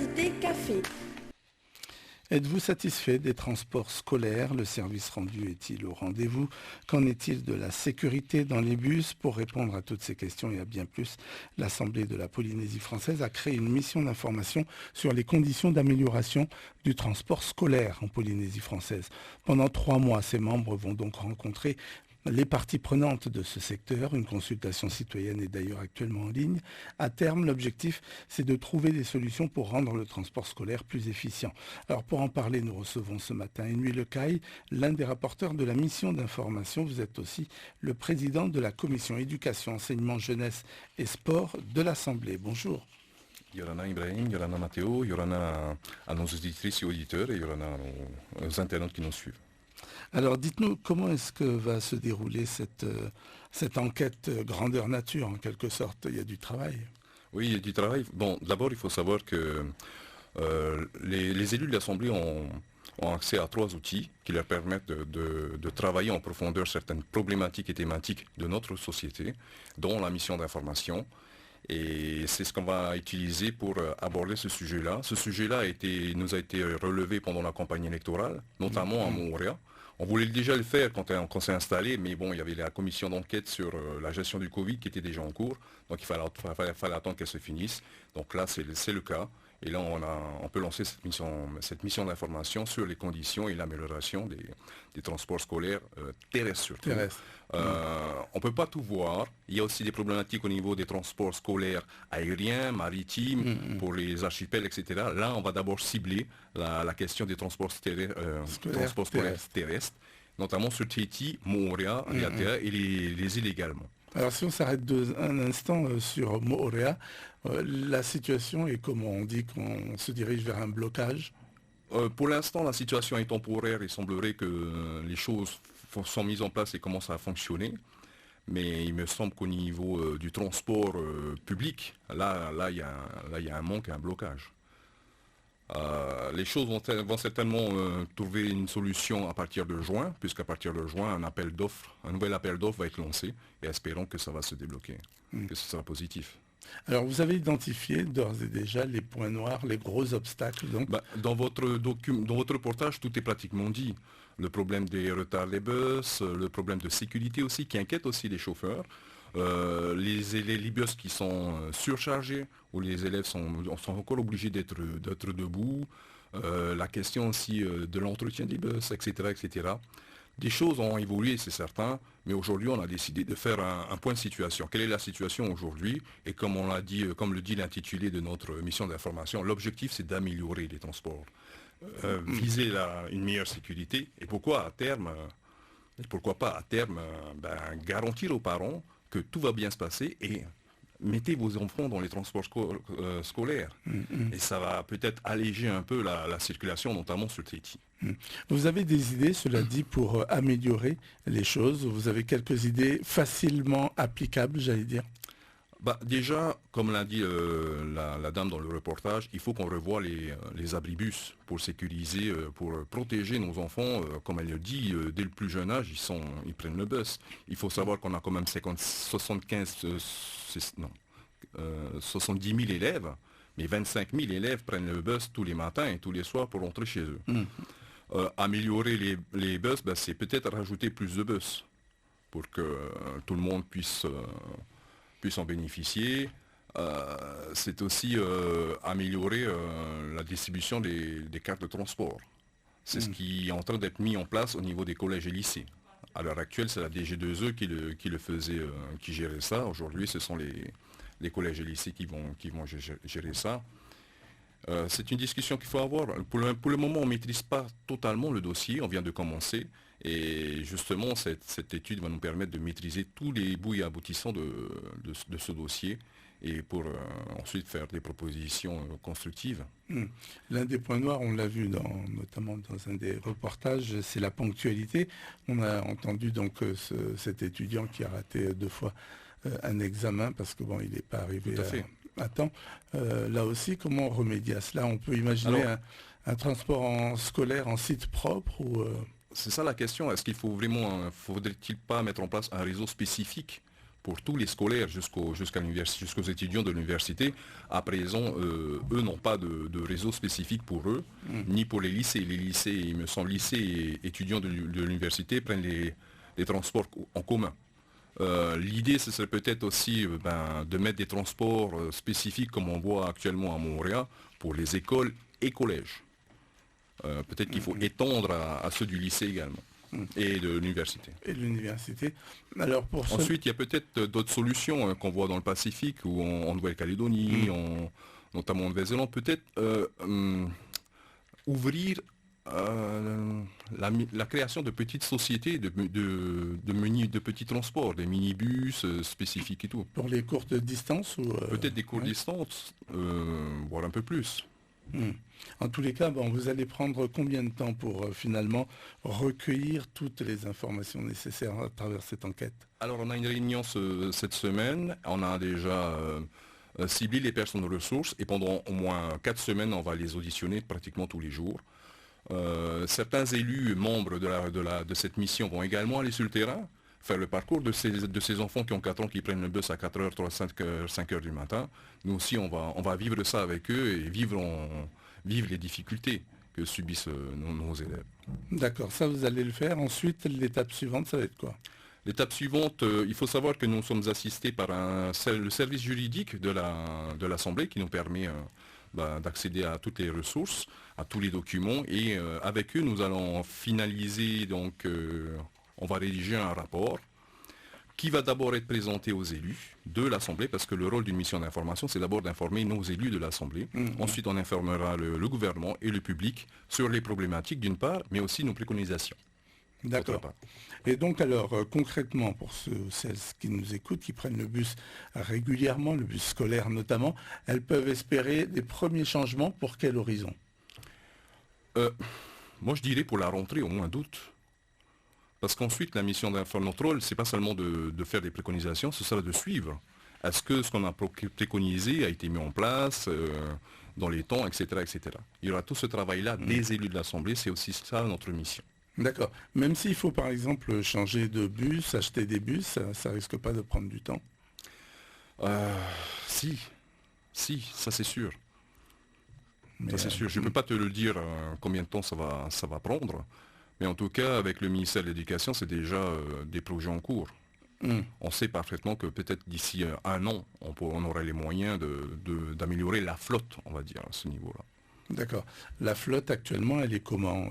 invité café. Êtes-vous satisfait des transports scolaires? Le service rendu est-il au rendez-vous? Qu'en est-il de la sécurité dans les bus? Pour répondre à toutes ces questions et à bien plus, l'Assemblée de la Polynésie française a créé une mission d'information sur les conditions d'amélioration du transport scolaire en Polynésie française. Pendant 3 mois, ses membres vont donc rencontrer les parties prenantes de ce secteur. Une consultation citoyenne est d'ailleurs actuellement en ligne. À terme, l'objectif, c'est de trouver des solutions pour rendre le transport scolaire plus efficient. Alors pour en parler, nous recevons ce matin Inui Lecaille, l'un des rapporteurs de la mission d'information. Vous êtes aussi le président de la commission éducation, enseignement, jeunesse et sport de l'Assemblée. Bonjour. Yorana Ibrahim, Yorana Matteo, Yorana à nos auditrices et auditeurs et Yorana aux internautes qui nous suivent. Alors dites-nous, comment est-ce que va se dérouler cette enquête grandeur nature en quelque sorte? Il y a du travail. Oui, il y a du travail. Bon, d'abord il faut savoir que les élus de l'Assemblée ont accès à 3 outils qui leur permettent de travailler en profondeur certaines problématiques et thématiques de notre société, dont la mission d'information. Et c'est ce qu'on va utiliser pour aborder ce sujet-là. Ce sujet-là nous a été relevé pendant la campagne électorale, notamment à Moorea. On voulait déjà le faire quand on s'est installé, mais bon, il y avait la commission d'enquête sur la gestion du Covid qui était déjà en cours, donc il fallait attendre qu'elle se finisse. Donc là, c'est le cas. Et là, on peut lancer cette mission d'information sur les conditions et l'amélioration des transports scolaires terrestres surtout. On ne peut pas tout voir. Il y a aussi des problématiques au niveau des transports scolaires aériens, maritimes, pour les archipels, etc. Là, on va d'abord cibler la question des transports scolaires terrestres, notamment sur Tahiti, Moorea, Raiatea et les îles également. Alors si on s'arrête un instant sur Moorea, la situation est comment? On dit qu'on se dirige vers un blocage? Pour l'instant, la situation est temporaire. Il semblerait que les choses sont mises en place et commencent à fonctionner. Mais il me semble qu'au niveau du transport public, là, il y a un manque et un blocage. Les choses vont certainement trouver une solution à partir de juin, puisqu'à partir de juin, un nouvel appel d'offres va être lancé, et espérons que ça va se débloquer, que ce sera positif. Alors vous avez identifié d'ores et déjà les points noirs, les gros obstacles donc? Dans votre reportage, tout est pratiquement dit. Le problème des retards des bus, le problème de sécurité aussi, qui inquiète aussi les chauffeurs. Les bus qui sont surchargés, où les élèves sont encore obligés d'être debout, la question aussi de l'entretien des bus, etc., etc. Des choses ont évolué, c'est certain, mais aujourd'hui on a décidé de faire un point de situation. Quelle est la situation aujourd'hui? Et comme on l'a dit, comme le dit l'intitulé de notre mission d'information, l'objectif c'est d'améliorer les transports, viser une meilleure sécurité, et pourquoi pas à terme garantir aux parents que tout va bien se passer et mettez vos enfants dans les transports scolaires. Et ça va peut-être alléger un peu la circulation, notamment sur Tahiti. Vous avez des idées, cela dit, pour améliorer les choses? Vous avez quelques idées facilement applicables, j'allais dire? Déjà, comme l'a dit la dame dans le reportage, il faut qu'on revoie les abribus pour sécuriser, pour protéger nos enfants. Comme elle le dit, dès le plus jeune âge, ils prennent le bus. Il faut savoir qu'on a quand même 70 000 élèves, mais 25 000 élèves prennent le bus tous les matins et tous les soirs pour rentrer chez eux. Améliorer les bus, c'est peut-être rajouter plus de bus pour que tout le monde puisse en bénéficier. C'est aussi améliorer la distribution des cartes de transport. C'est ce qui est en train d'être mis en place au niveau des collèges et lycées. À l'heure actuelle, c'est la DG2E qui gérait ça. Aujourd'hui, ce sont les collèges et lycées qui vont gérer ça. C'est une discussion qu'il faut avoir. Pour le moment, on ne maîtrise pas totalement le dossier. On vient de commencer. Et justement, cette étude va nous permettre de maîtriser tous les bouts et aboutissants de ce dossier et pour ensuite faire des propositions constructives. L'un des points noirs, on l'a vu notamment dans un des reportages, c'est la ponctualité. On a entendu donc cet étudiant qui a raté 2 fois un examen parce que il n'est pas arrivé à temps. Là aussi, comment on remédie à cela? On peut imaginer un transport scolaire en site propre ou C'est ça la question. Est-ce qu'il faudrait-il pas mettre en place un réseau spécifique pour tous les scolaires jusqu'aux étudiants de l'université. À présent, eux n'ont pas de réseau spécifique pour eux, ni pour les lycées. Les lycées, il me semble, lycées et étudiants de l'université prennent les transports en commun. L'idée, ce serait peut-être aussi de mettre des transports spécifiques comme on voit actuellement à Montréal pour les écoles et collèges. Peut-être qu'il faut étendre à ceux du lycée également et de l'université. Et de l'université. Alors Ensuite, il y a peut-être d'autres solutions qu'on voit dans le Pacifique ou en Nouvelle-Calédonie, notamment en Nouvelle-Zélande. Peut-être ouvrir la création de petites sociétés de petits transports, des minibus spécifiques et tout. Pour les courtes distances ou peut-être des courtes distances, voire un peu plus. En tous les cas, vous allez prendre combien de temps pour finalement recueillir toutes les informations nécessaires à travers cette enquête? Alors on a une réunion cette semaine, on a déjà ciblé les personnes ressources et pendant au moins 4 semaines on va les auditionner pratiquement tous les jours. Certains élus membres de cette mission vont également aller sur le terrain, faire le parcours de ces enfants qui ont 4 ans, qui prennent le bus à 4h, 5h du matin. Nous aussi, on va vivre ça avec eux et vivre les difficultés que subissent nos élèves. D'accord, ça vous allez le faire. Ensuite, l'étape suivante, ça va être quoi? L'étape suivante, il faut savoir que nous sommes assistés par le service juridique de l'Assemblée qui nous permet d'accéder à toutes les ressources, à tous les documents. Et avec eux, nous allons finaliser, donc on va rédiger un rapport qui va d'abord être présenté aux élus de l'Assemblée, parce que le rôle d'une mission d'information, c'est d'abord d'informer nos élus de l'Assemblée. Ensuite, on informera le gouvernement et le public sur les problématiques d'une part, mais aussi nos préconisations. D'accord. Et donc alors, concrètement, pour celles qui nous écoutent, qui prennent le bus régulièrement, le bus scolaire notamment, elles peuvent espérer des premiers changements pour quel horizon? Moi, je dirais pour la rentrée au mois d'août. Parce qu'ensuite, la mission d'information, notre rôle, c'est pas seulement de faire des préconisations, ce sera de suivre. Est-ce que ce qu'on a préconisé a été mis en place dans les temps, etc., etc. Il y aura tout ce travail-là des élus de l'Assemblée, c'est aussi ça notre mission. D'accord. Même s'il faut par exemple changer de bus, acheter des bus, ça risque pas de prendre du temps? Si, ça c'est sûr. Ça c'est sûr. Je ne peux pas te le dire combien de temps ça va prendre. Mais en tout cas, avec le ministère de l'Éducation, c'est déjà des projets en cours. On sait parfaitement que peut-être d'ici 1 an, on aura les moyens d'améliorer la flotte, on va dire, à ce niveau-là. D'accord. La flotte actuellement, elle est comment?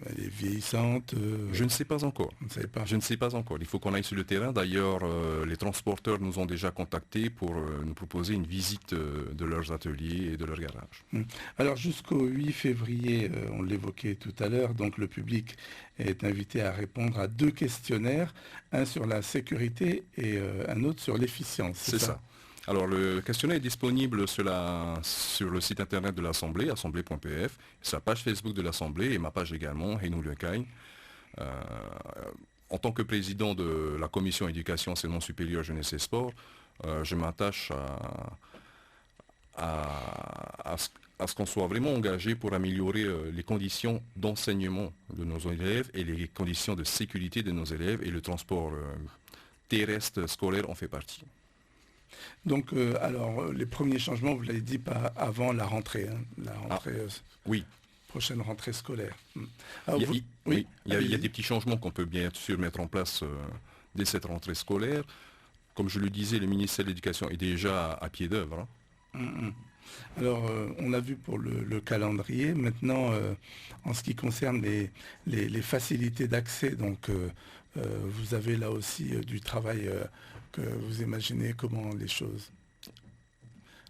Elle est vieillissante? Je ne sais pas encore. Vous ne savez pas? Je ne sais pas encore. Il faut qu'on aille sur le terrain. D'ailleurs, les transporteurs nous ont déjà contactés pour nous proposer une visite de leurs ateliers et de leurs garages. Alors jusqu'au 8 février, on l'évoquait tout à l'heure, donc le public est invité à répondre à 2 questionnaires, un sur la sécurité et un autre sur l'efficience. C'est ça. Alors le questionnaire est disponible sur le site internet de l'Assemblée, assemblée.pf, sa page Facebook de l'Assemblée et ma page également, Heinou Lekai. En tant que président de la commission éducation, enseignement supérieur, jeunesse et sport, je m'attache à ce qu'on soit vraiment engagé pour améliorer les conditions d'enseignement de nos élèves et les conditions de sécurité de nos élèves, et le transport terrestre scolaire en fait partie. Donc, alors, les premiers changements, vous l'avez dit, pas avant la rentrée, la rentrée, oui. Prochaine rentrée scolaire. Alors, il y a des petits changements qu'on peut bien sûr mettre en place dès cette rentrée scolaire. Comme je le disais, le ministère de l'Éducation est déjà à pied d'œuvre. Alors, on a vu pour le calendrier. Maintenant, en ce qui concerne les facilités d'accès, donc vous avez là aussi du travail que vous imaginez comment les choses?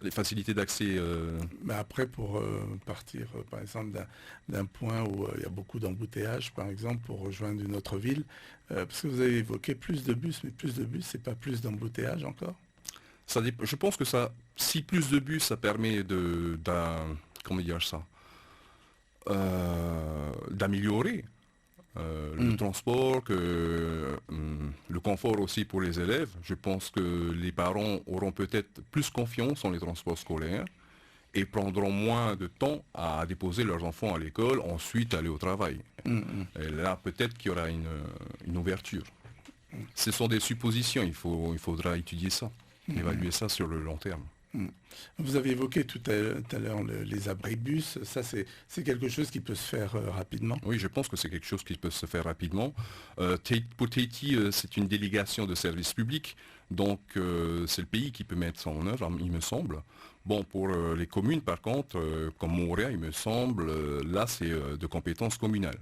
Les facilités d'accès... Mais après, pour partir, par exemple, d'un point où il y a beaucoup d'embouteillages, par exemple, pour rejoindre une autre ville, parce que vous avez évoqué plus de bus, mais plus de bus, c'est pas plus d'embouteillages encore? Je pense que si plus de bus, ça permet d'améliorer le transport, le confort aussi pour les élèves. Je pense que les parents auront peut-être plus confiance en les transports scolaires et prendront moins de temps à déposer leurs enfants à l'école, ensuite aller au travail. Et là, peut-être qu'il y aura une ouverture. Ce sont des suppositions, il faudra étudier ça, évaluer ça sur le long terme. Vous avez évoqué tout à l'heure les abribus, ça c'est quelque chose qui peut se faire rapidement. Oui, je pense que c'est quelque chose qui peut se faire rapidement. Pour Tahiti, c'est une délégation de service public, donc c'est le pays qui peut mettre ça en œuvre, il me semble. Bon, pour les communes par contre, comme Moorea, il me semble, là c'est de compétences communales.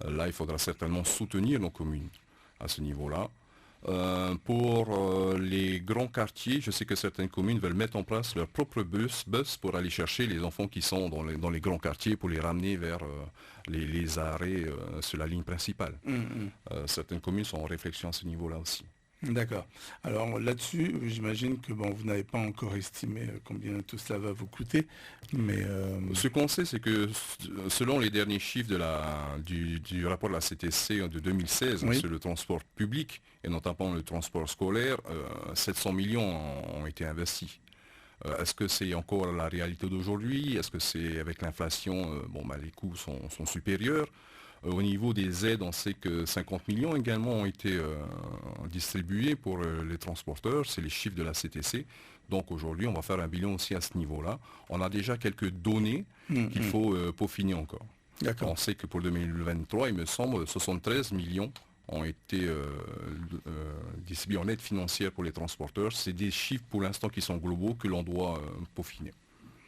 Là, il faudra certainement soutenir nos communes à ce niveau-là. Pour les grands quartiers, je sais que certaines communes veulent mettre en place leur propre bus pour aller chercher les enfants qui sont dans les grands quartiers pour les ramener vers les arrêts sur la ligne principale. Certaines communes sont en réflexion à ce niveau-là aussi. D'accord. Alors là-dessus, j'imagine que vous n'avez pas encore estimé combien tout cela va vous coûter, mais... Ce qu'on sait, c'est que selon les derniers chiffres du rapport de la CTC de 2016 sur le transport public, et notamment le transport scolaire, 700 millions ont été investis. Est-ce que c'est encore la réalité d'aujourd'hui? Est-ce que c'est avec l'inflation, les coûts sont supérieurs? Au niveau des aides, on sait que 50 millions également ont été distribués pour les transporteurs, c'est les chiffres de la CTC. Donc aujourd'hui, on va faire un bilan aussi à ce niveau-là. On a déjà quelques données qu'il faut peaufiner encore. On sait que pour 2023, il me semble, 73 millions ont été distribués en aide financière pour les transporteurs. C'est des chiffres pour l'instant qui sont globaux que l'on doit peaufiner.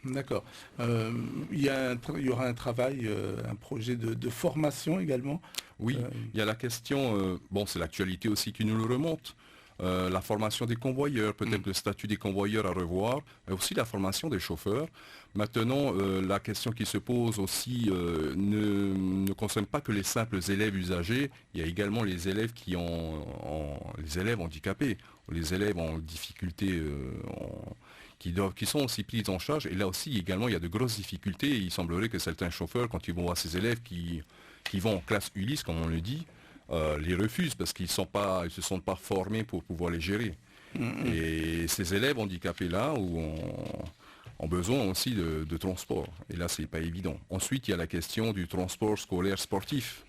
D'accord. Il y aura un travail, un projet de formation également. Oui, il y a la question, c'est l'actualité aussi qui nous le remonte. La formation des convoyeurs, peut-être le statut des convoyeurs à revoir, mais aussi la formation des chauffeurs. Maintenant, la question qui se pose aussi ne concerne pas que les simples élèves usagers, il y a également les élèves les élèves handicapés, les élèves en difficulté qui sont aussi pris en charge. Et là aussi, également, il y a de grosses difficultés. Et il semblerait que certains chauffeurs, quand ils vont voir ces élèves qui vont en classe Ulysse, comme on le dit, les refusent parce qu'ils ne se sont pas formés pour pouvoir les gérer. Et ces élèves handicapés-là ont besoin aussi de transport. Et là, ce n'est pas évident. Ensuite, il y a la question du transport scolaire sportif,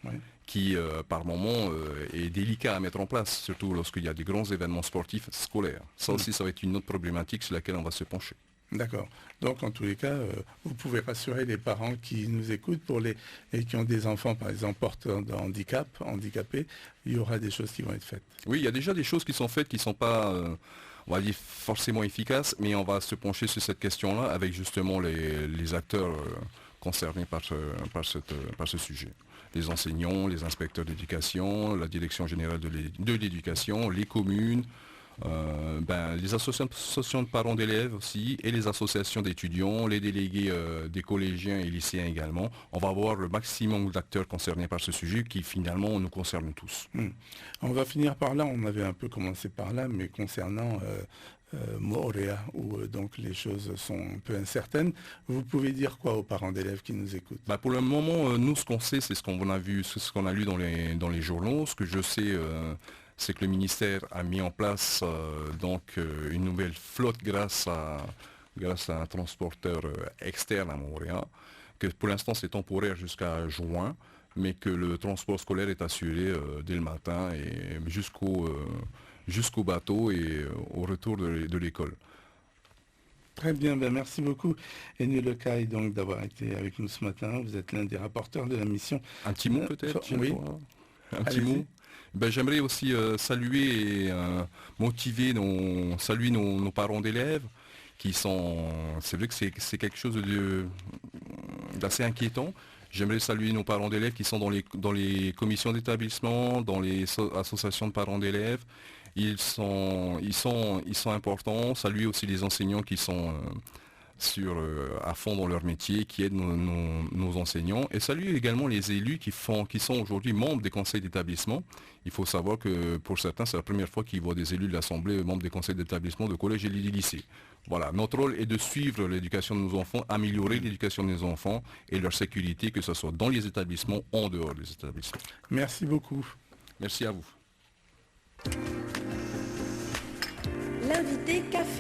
qui, par moment, est délicat à mettre en place, surtout lorsqu'il y a des grands événements sportifs scolaires. Ça aussi, ça va être une autre problématique sur laquelle on va se pencher. D'accord. Donc, en tous les cas, vous pouvez rassurer les parents qui nous écoutent et qui ont des enfants, par exemple, porteurs de handicapés, il y aura des choses qui vont être faites. Oui, il y a déjà des choses qui sont faites qui ne sont pas, on va dire, forcément efficaces, mais on va se pencher sur cette question-là avec justement les acteurs concernés par ce sujet. Les enseignants, les inspecteurs d'éducation, la direction générale de l'éducation, les communes, les associations de parents d'élèves aussi, et les associations d'étudiants, les délégués des collégiens et lycéens également. On va avoir le maximum d'acteurs concernés par ce sujet qui finalement nous concerne tous. On va finir par là, on avait un peu commencé par là, mais concernant Moorea, où donc les choses sont un peu incertaines, vous pouvez dire quoi aux parents d'élèves qui nous écoutent? Pour le moment, nous, ce qu'on sait, c'est ce qu'on a vu, ce qu'on a lu dans les journaux. Ce que je sais, c'est que le ministère a mis en place une nouvelle flotte grâce à un transporteur externe à Moorea, que pour l'instant c'est temporaire jusqu'à juin, mais que le transport scolaire est assuré dès le matin et jusqu'au bateau et au retour de l'école. Très bien, merci beaucoup Ennio Lecaille donc d'avoir été avec nous ce matin. Vous êtes l'un des rapporteurs de la mission. Un petit mot peut-être? Oui. Un petit mot. J'aimerais aussi saluer et motiver, saluer nos parents d'élèves qui sont... C'est vrai que c'est quelque chose d'assez inquiétant. J'aimerais saluer nos parents d'élèves qui sont dans les commissions d'établissement, dans les associations de parents d'élèves. Ils sont importants. Saluer aussi les enseignants qui sont à fond dans leur métier, qui aident nos enseignants. Et saluer également les élus qui sont aujourd'hui membres des conseils d'établissement. Il faut savoir que pour certains, c'est la première fois qu'ils voient des élus de l'Assemblée membres des conseils d'établissement de collèges et de lycées. Voilà, notre rôle est de suivre l'éducation de nos enfants, améliorer l'éducation de nos enfants et leur sécurité, que ce soit dans les établissements, en dehors des établissements. Merci beaucoup. Merci à vous. L'invité café.